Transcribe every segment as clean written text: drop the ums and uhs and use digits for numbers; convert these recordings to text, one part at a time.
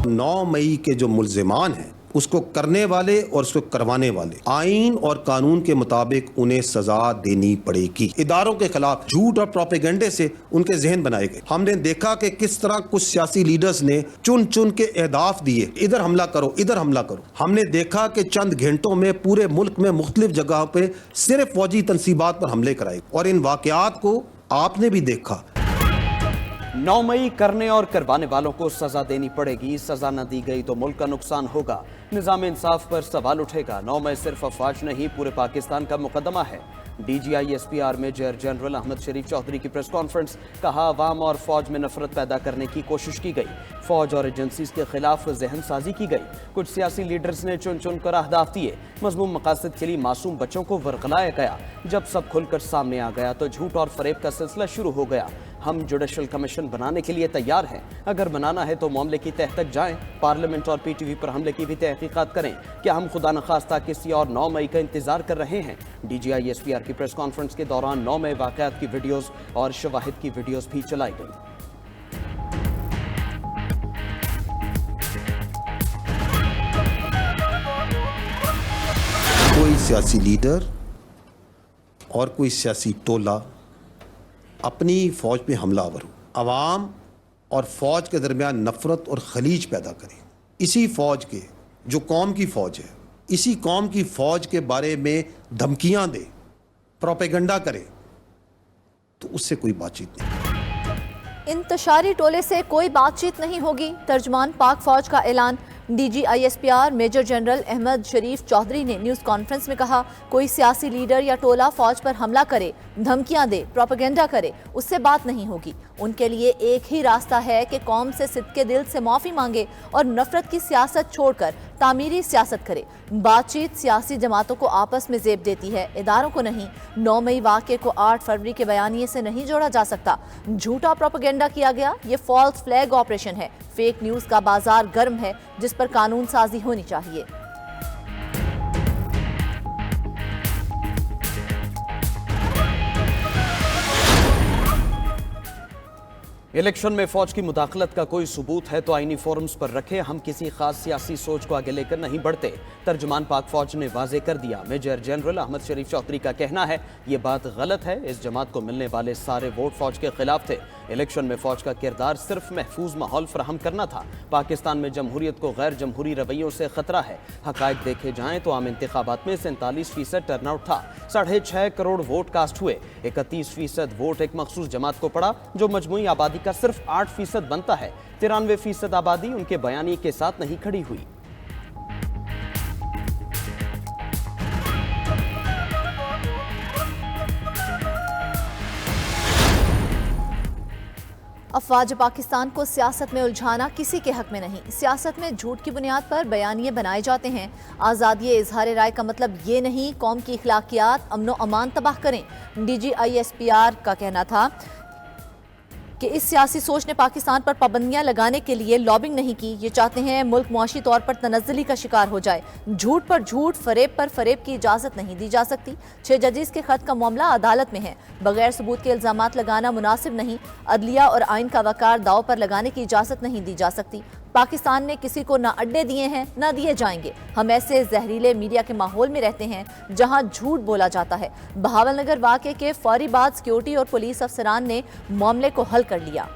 9 मई के जो मुल्जिमान हैं उसको करने वाले और उसको करवाने वाले आइन और कानून के मुताबिक उन्हें सजा देनी पड़ेगी। इदारों के खिलाफ झूठ और प्रोपेगेंडे से उनके जहन बनाए गए। हमने देखा कि किस तरह कुछ सियासी लीडर्स ने चुन चुन के अहदाफ दिए, इधर हमला करो, इधर हमला करो। हमने देखा कि चंद घंटों में पूरे मुल्क में मुख्तलिफ जगह पे सिर्फ फौजी तनसीबात पर हमले कराए और इन वाकयात को आपने भी देखा। 9 मई करने और करवाने वालों को सजा देनी पड़ेगी। सजा न दी गई तो मुल्क का नुकसान होगा। निजाम इंसाफ पर सवाल उठेगा। 9 मई सिर्फ अफवाज नहीं, पूरे पाकिस्तान का मुकदमा है। DGI-SPR मेजर जनरल अहमद शरीफ चौधरी की प्रेस कॉन्फ्रेंस। कहा, अवाम और फौज में नफरत पैदा करने की कोशिश की गई। फौज और एजेंसीज के खिलाफ जहन साजी की गई। कुछ सियासी लीडर्स ने चुन चुन कर अहदाफ दिए। मजमूम मकासद के लिए मासूम बच्चों को वरगलाया गया। जब सब खुलकर सामने आ गया तो झूठ और फरेब का सिलसिला शुरू हो गया। हम जुडिशल कमीशन बनाने के लिए तैयार हैं। अगर बनाना है तो मामले की तह तक जाएं। पार्लियामेंट और PTV पर हमले की भी तहकीकात करें। क्या हम खुदा न खास्ता किसी और 9 मई का इंतजार कर रहे हैं? DGI-SPR की प्रेस कॉन्फ्रेंस के दौरान 9 मई वाकयात की वीडियोस और शवाहिद की वीडियोस भी चलाई गई। कोई सियासी लीडर और कोई सियासी टोला अपनी फौज पे हमलावर हो, अवाम और फौज के दरमियान नफरत और खलीज पैदा करे। इसी फौज के जो कौम की फौज है, इसी कौम की फौज के बारे में धमकियां दे, प्रोपेगेंडा करे, तो उससे कोई बातचीत नहीं। इंतशारी टोले से कोई बातचीत नहीं होगी। तर्जमान पाक फौज का ऐलान। DGI-SPR मेजर जनरल अहमद शरीफ चौधरी ने न्यूज़ कॉन्फ्रेंस में कहा, कोई सियासी लीडर या टोला फौज पर हमला करे, धमकियां दे, प्रोपेगेंडा करे, उससे बात नहीं होगी। उनके लिए एक ही रास्ता है कि कौम से सिद्के दिल से माफ़ी मांगे और नफरत की सियासत छोड़कर तामीरी सियासत करे। बातचीत सियासी जमातों को आपस में जेब देती है, इदारों को नहीं। 9 मई वाक़े को 8 फरवरी के बयानिए से नहीं जोड़ा जा सकता। झूठा प्रोपेगेंडा किया गया, ये फॉल्स फ्लैग ऑपरेशन है। फेक न्यूज़ का बाजार गर्म है, जिस पर कानून साजी होनी चाहिए। इलेक्शन में फौज की मुदाखलत का कोई सबूत है तो आईनी फोरम्स पर रखे। हम किसी खास सियासी सोच को आगे लेकर नहीं बढ़ते। तर्जमान पाक फौज ने वाजे कर दिया। मेजर जनरल अहमद शरीफ चौधरी का कहना है, ये बात गलत है। इस जमात को मिलने वाले सारे वोट फौज के खिलाफ थे। इलेक्शन में फौज का किरदार सिर्फ महफूज माहौल फराहम करना था। पाकिस्तान में जमहूरियत को गैर जमहूरी रवैयों से खतरा है। हकायक देखे जाएं तो आम इंतखाबात में 47% टर्नआउट था। 6.5 करोड़ वोट कास्ट हुए। 31% वोट एक मखसूस जमात को पड़ा जो मजमूई आबादी का सिर्फ 8% बनता है। 93% आबादी उनके बयानी के साथ नहीं खड़ी हुई। अफवाज पाकिस्तान को सियासत में उलझाना किसी के हक में नहीं। सियासत में झूठ की बुनियाद पर बयानिए बनाए जाते हैं। आज़ादी इजहार राय का मतलब ये नहीं कौम की इखलाकियात अमनो अमान तबाह करें। DGI-SPR का कहना था कि इस सियासी सोच ने पाकिस्तान पर पाबंदियां लगाने के लिए लॉबिंग नहीं की। ये चाहते हैं मुल्क मुआशी तौर पर तनज़्ज़ुली का शिकार हो जाए। झूठ पर झूठ, फरेब पर फरेब की इजाज़त नहीं दी जा सकती। 6 जजेस के खत का मामला अदालत में है। बगैर सबूत के इल्ज़ामात लगाना मुनासिब नहीं। अदलिया और आइन का वकार दाव पर लगाने की इजाज़त नहीं दी जा सकती। पाकिस्तान ने किसी को ना अड्डे दिए हैं ना दिए जाएंगे। हम ऐसे जहरीले मीडिया के माहौल में रहते हैं जहां झूठ बोला जाता है। बहावलनगर वाक़े के फौरी बाद सिक्योरिटी और पुलिस अफसरान ने मामले को हल कर लिया।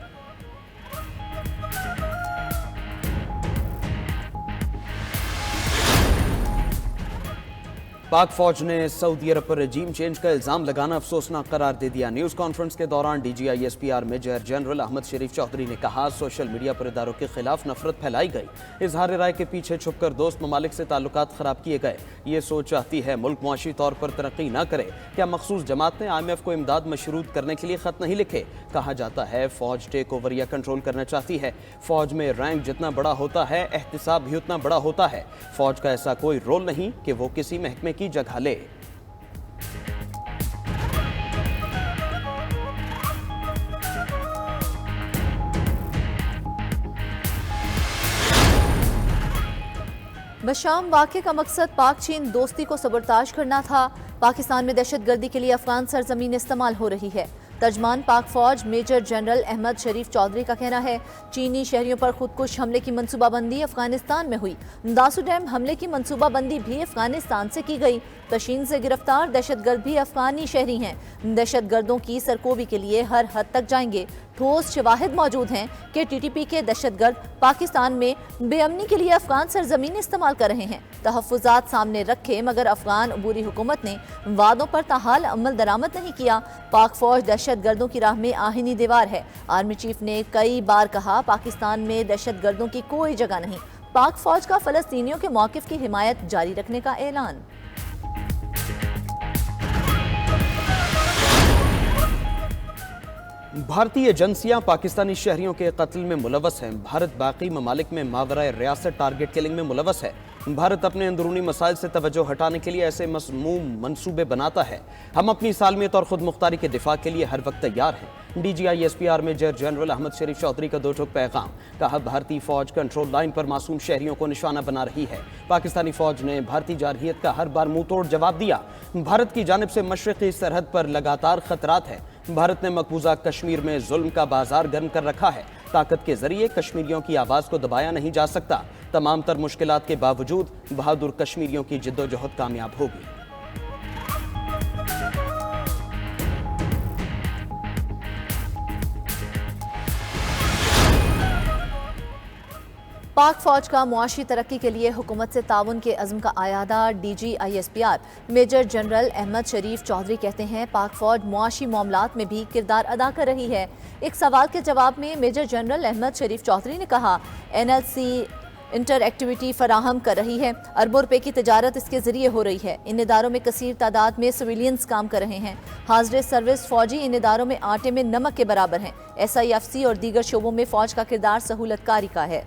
पाक फौज ने सऊदी अरब पर रजीम चेंज का इल्जाम लगाना अफसोसनाक करार दे दिया। न्यूज़ कॉन्फ्रेंस के दौरान DGI-SPR मेजर जनरल अहमद शरीफ चौधरी ने कहा, सोशल मीडिया पर इदारों के खिलाफ नफरत फैलाई गई। इजहार राय के पीछे छुपकर दोस्त ममालिक से ताल्लुकात खराब किए गए। ये सोच चाहती है मुल्क मुआशी तौर पर तरक्की न करे। क्या मखसूस जमात ने IMF को इमदाद मशरूत करने के लिए खत नहीं लिखे? कहा जाता है फौज टेक ओवर या कंट्रोल करना चाहती है। फौज में रैंक जितना बड़ा होता है एहतिसाब भी उतना बड़ा होता है। फौज का ऐसा कोई रोल नहीं कि वो किसी महकमे की जगह ले। बशाम वाक़े का मकसद पाक चीन दोस्ती को सबरताश करना था। पाकिस्तान में दहशत गर्दी के लिए अफगान सरजमीन इस्तेमाल हो रही है। तर्जमान पाक फौज मेजर जनरल अहमद शरीफ चौधरी का कहना है, चीनी शहरियों पर खुदकुश हमले की मंसूबाबंदी अफगानिस्तान में हुई। दासू डैम हमले की मंसूबाबंदी भी अफगानिस्तान से की गई। तशीन से गिरफ्तार दहशतगर्द भी अफगानी शहरी हैं। दहशतगर्दों की सरकोबी के लिए हर हद तक जाएंगे। ठोस शवाहिद मौजूद हैं कि टीटीपी के दहशतगर्द पाकिस्तान में बेअमनी के लिए अफगान सरजमीन इस्तेमाल कर रहे हैं। तहफ्फुज़ात सामने रखे मगर अफगान अबूरी हुकूमत ने वादों पर ताहाल अमल दरामद नहीं किया। पाक फौज दहशतगर्दों की राह में आहिनी दीवार है। आर्मी चीफ ने कई बार कहा, पाकिस्तान में दहशतगर्दों की कोई जगह नहीं। पाक फौज का फलस्तीनियों के मौक़िफ़ की हिमायत जारी रखने का ऐलान। भारतीय एजेंसियां पाकिस्तानी शहरियों के कत्ल में मुलव्वस हैं। भारत बाकी ममालिक में मावराए रियासत टारगेट किलिंग में मुलव्वस है। भारत अपने अंदरूनी मसाइल से तवज्जो हटाने के लिए ऐसे मसमूम मंसूबे बनाता है। हम अपनी सालमियत और खुद मुख्तारी के दिफा के लिए हर वक्त तैयार हैं। DGISPR मेजर जनरल अहमद शरीफ चौधरी का दो टूक पैगाम। कहा, भारतीय फौज कंट्रोल लाइन पर मासूम शहरियों को निशाना बना रही है। पाकिस्तानी फौज ने भारतीय जारहियत का हर बार मुंह तोड़ जवाब दिया। भारत की जानिब से मशरक़ी सरहद पर लगातार खतरात है। भारत ने मकबूजा कश्मीर में जुल्म का बाजार गर्म कर रखा है। ताकत के जरिए कश्मीरियों की आवाज को दबाया नहीं जा सकता। तमाम तर मुश्किलात के बावजूद बहादुर कश्मीरियों की जिद्दोजहद कामयाब होगी। पाक फौज का मुआशी तरक्की के लिए हुकूमत से ताउन के अज़्म का आयादा। DGISPR मेजर जनरल अहमद शरीफ चौधरी कहते हैं, पाक फौज मुआशी मामलात में भी किरदार अदा कर रही है। एक सवाल के जवाब में मेजर जनरल अहमद शरीफ चौधरी ने कहा, NLC इंटर एक्टिविटी फराहम कर रही है। अरबों रुपए की तजारत इसके जरिए हो रही है। इन इदारों में कसीर तादाद में सिविलियंस काम कर रहे हैं। हाजिर सर्विस फौजी इन इदारों में आटे में नमक के बराबर हैं। SIFC और दीगर शोबों में फौज का किरदार सहूलतकारी का है।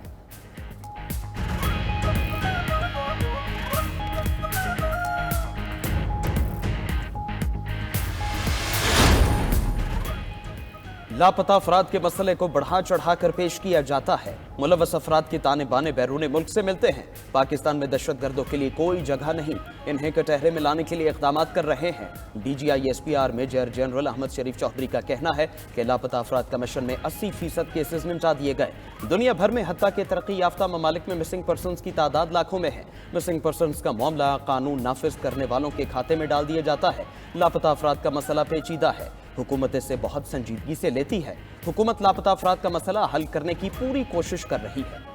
लापता अफराद के मसले को बढ़ा चढ़ा कर पेश किया जाता है। मुलव्वस अफराद के ताने बाने बैरून मुल्क से मिलते हैं। पाकिस्तान में दहशतगर्दों के लिए कोई जगह नहीं। इन्हें कटहरे में लाने के लिए इक़दाम कर रहे हैं। DGISPR मेजर जनरल अहमद शरीफ चौधरी का कहना है कि लापता अफराद कमीशन में 80% केसेस निपटा दिए गए। दुनिया भर में हत्ता के तरक्की याफ्ता ममालिक में मिसिंग पर्सनस की तादाद लाखों में है। मिसिंग पर्सनस का मामला कानून नाफिज करने वालों के खाते में डाल दिया जाता है। लापता अफराद का मसला पेचीदा है। हुकूमत इसे बहुत संजीदगी से लेती है। हुकूमत लापता अफराद का मसला हल करने की पूरी कोशिश कर रही है।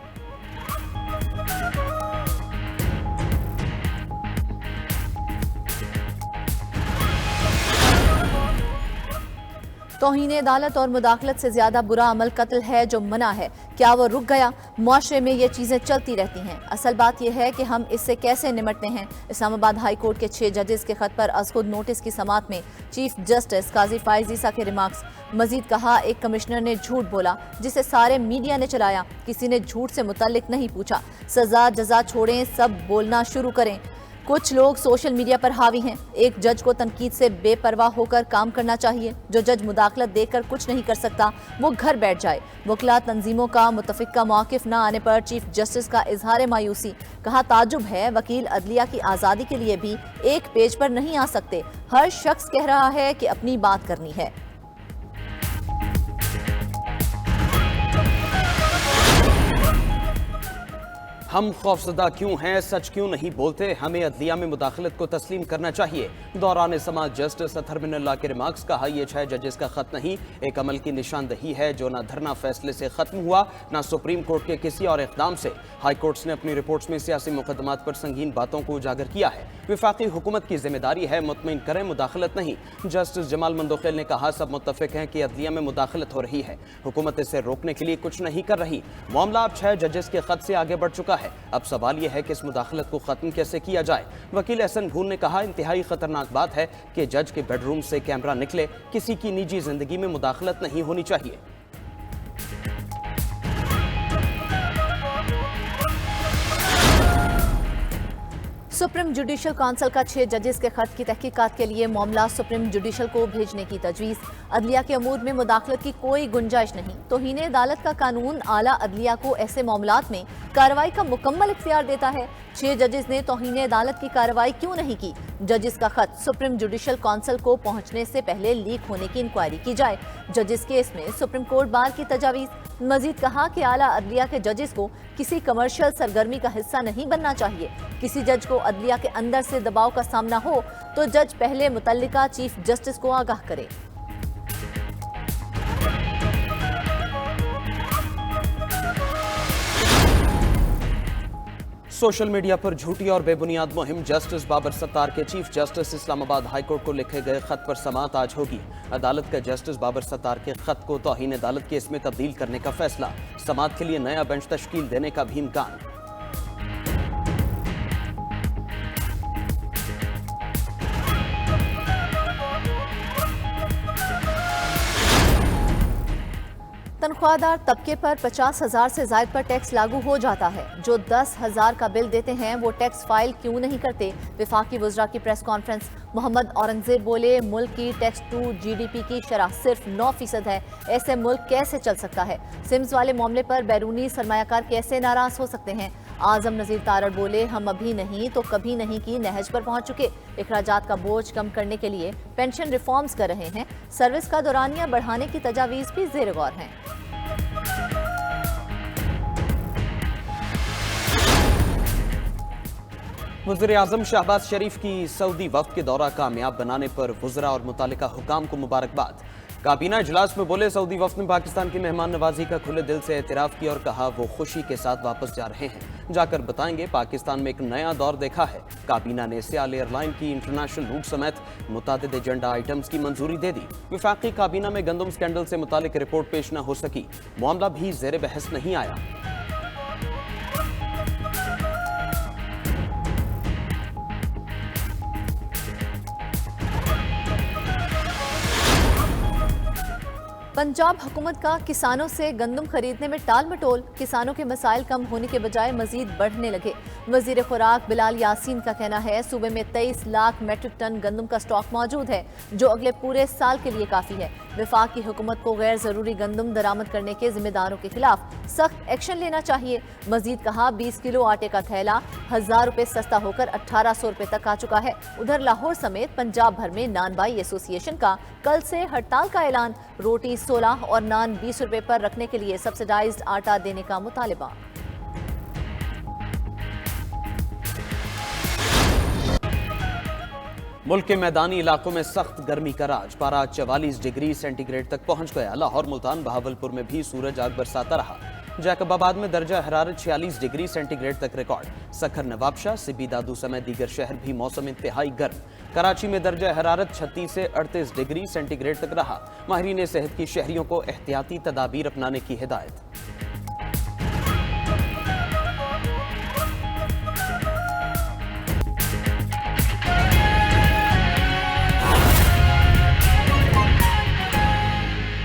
तौहीन अदालत और मुदाखलत से ज्यादा बुरा अमल कत्ल है जो मना है। क्या वो रुक गया? मुआशरे में ये चीज़ें चलती रहती हैं। असल बात यह है कि हम इससे कैसे निमटते हैं। इस्लामाबाद हाई कोर्ट के 6 जजेस के खत पर अज़ खुद नोटिस की समात में चीफ जस्टिस काजी फाइज ईसा के रिमार्क्स। मजीद कहा, एक कमिश्नर ने झूठ बोला जिसे सारे मीडिया ने चलाया। किसी ने झूठ से मुतल्लिक नहीं पूछा। सजा जजा छोड़ें, सब बोलना शुरू करें। कुछ लोग सोशल मीडिया पर हावी हैं। एक जज को तनकीद से बेपरवाह होकर काम करना चाहिए। जो जज मुदाखलत देकर कुछ नहीं कर सकता वो घर बैठ जाए। वकला तंजीमों का मुतफिका मौक़िफ़ न आने पर चीफ जस्टिस का इजहार मायूसी। कहा, ताजुब है वकील अदलिया की आज़ादी के लिए भी एक पेज पर नहीं आ सकते। हर शख्स कह रहा है कि अपनी बात करनी है। हम खौफजदा क्यों हैं, सच क्यों नहीं बोलते? हमें अदलिया में मुदाखलत को तस्लीम करना चाहिए। दौरान समाज जस्टिस अतहर मिनल्लाह के रिमार्क्स। कहा, यह 6 जजेस का खत नहीं, एक अमल की निशानदही है जो ना धरना फैसले से खत्म हुआ ना सुप्रीम कोर्ट के किसी और इक़दाम से। हाई कोर्ट्स ने अपनी रिपोर्ट्स में सियासी मुकदमात पर संगीन बातों को उजागर किया है। विफाकी हुकूमत की जिम्मेदारी है मुतमईन करें, मुदाखलत नहीं। जस्टिस जमाल मंदोखेल ने कहा, सब मुत्तफिक हैं कि अदलिया में मुदाखलत हो रही है। हुकूमत इसे रोकने के लिए कुछ नहीं कर रही। मामला अब 6 जजेस के खत से आगे बढ़ चुका है। अब सवाल यह है कि इस मुदाखलत को खत्म कैसे किया जाए। वकील एहसन भून ने कहा, इंतहाई खतरनाक बात है कि जज के बेडरूम से कैमरा निकले। किसी की निजी जिंदगी में मुदाखलत नहीं होनी चाहिए। सुप्रीम जुडिशल काउंसिल का 6 जजेस के खत की तहकीकात के लिए मामला सुप्रीम जुडिशल को भेजने की तजवीज़। अदलिया के अमूर में मुदाखलत की कोई गुंजाइश नहीं। तौहीन अदालत का कानून आला अदलिया को ऐसे मामलात में कार्रवाई का मुकम्मल इख्तियार देता है। 6 जजेस ने तौहीन अदालत की कार्रवाई क्यों नहीं की? जजेस का खत सुप्रीम जुडिशल काउंसिल को पहुंचने से पहले लीक होने की इंक्वायरी की जाए। जजेस केस में सुप्रीम कोर्ट बार की तजावीज़। मजीद कहा कि आला अदलिया के जजेस को किसी कमर्शियल सरगर्मी का हिस्सा नहीं बनना चाहिए। किसी जज को अदलिया के अंदर से दबाव का सामना हो तो जज पहले मुतल्लिका चीफ जस्टिस को आगाह करे। सोशल मीडिया पर झूठी और बेबुनियाद मुहिम जस्टिस बाबर सत्तार के चीफ जस्टिस इस्लामाबाद हाईकोर्ट को लिखे गए खत पर समाअत आज होगी। अदालत का जस्टिस बाबर सत्तार के खत को तौहीन अदालत केस में तब्दील करने का फैसला। समाअत के लिए नया बेंच तश्कील देने का भी इम्कान। तनख्वाहदार तबके पर 50,000 से ज्यादा पर टैक्स लागू हो जाता है। जो 10,000 का बिल देते हैं वो टैक्स फाइल क्यों नहीं करते? वफाकी वज़रा की प्रेस कॉन्फ्रेंस। मोहम्मद औरंगजेब बोले, मुल्क की टैक्स टू GDP की शरह सिर्फ 9% है। ऐसे मुल्क कैसे चल सकता है? सिम्स वाले मामले पर बैरूनी सरमायाकार कैसे नाराज हो सकते हैं? आजम नजीर तारड़ बोले, हम अभी नहीं तो कभी नहीं की नहज पर पहुंच चुके। अखराजात का बोझ कम करने के लिए पेंशन रिफॉर्म्स कर रहे हैं। सर्विस का दौरानिया बढ़ाने की तजावीज़ भी ज़ेर गौर हैं। वज़ीर-ए-आज़म शहबाज शरीफ की सऊदी वफ्द के दौरा कामयाब बनाने पर वज़रा और मुतालिका हुकाम को मुबारकबाद। काबीना इजलास में बोले, सऊदी वफ्द ने पाकिस्तान की मेहमान नवाजी का खुले दिल से एतराफ़ किया और कहा वो खुशी के साथ वापस जा रहे हैं। जाकर बताएंगे पाकिस्तान में एक नया दौर देखा है। काबीना ने सियाल एयरलाइन की इंटरनेशनल रूट समेत मुतादिद एजेंडा आइटम्स की मंजूरी दे दी। वफाकी काबीना में गंदम स्कैंडल से मुतालिक रिपोर्ट पेश न हो सकी। मामला भी ज़ेर बहस नहीं आया। पंजाब हुकूमत का किसानों से गंदम खरीदने में टाल मटोल। किसानों के मसाइल कम होने के बजाय मजीद बढ़ने लगे। वजीर खुराक बिलाल यासीन का कहना है, सूबे में 23 लाख मेट्रिक टन गंदम का स्टॉक मौजूद है जो अगले पूरे साल के लिए काफ़ी है। वफाक की हुकूमत को गैर ज़रूरी गंदम दरामद करने के जिम्मेदारों के खिलाफ सख्त एक्शन लेना चाहिए। मजीद कहा, 20 किलो आटे का थैला 1000 रुपये सस्ता होकर 1800 रुपये तक आ चुका है। उधर लाहौर समेत पंजाब भर में नान बाई एसोसिएशन का कल से हड़ताल का ऐलान। रोटी 16 और नान 20 रुपये पर रखने के लिए सब्सिडाइज्ड आटा देने का मुतालिबा। मुल्क के मैदानी इलाकों में सख्त गर्मी का राज। पारा 44 डिग्री सेंटीग्रेड तक पहुंच गया। लाहौर, मुल्तान, बहावलपुर में भी सूरज आग बरसाता रहा। जैकबाबाद में दर्जा हरारत 46 डिग्री सेंटीग्रेड तक रिकॉर्ड। सखर, नवाबशाह, सिबी, दादू समेत दीगर शहर भी मौसम इंतहाई गर्म। कराची में दर्जा हरारत 36 से 38 डिग्री सेंटीग्रेड तक रहा। माहिरीन सेहत की शहरियों को एहतियाती तदाबीर अपनाने की हिदायत।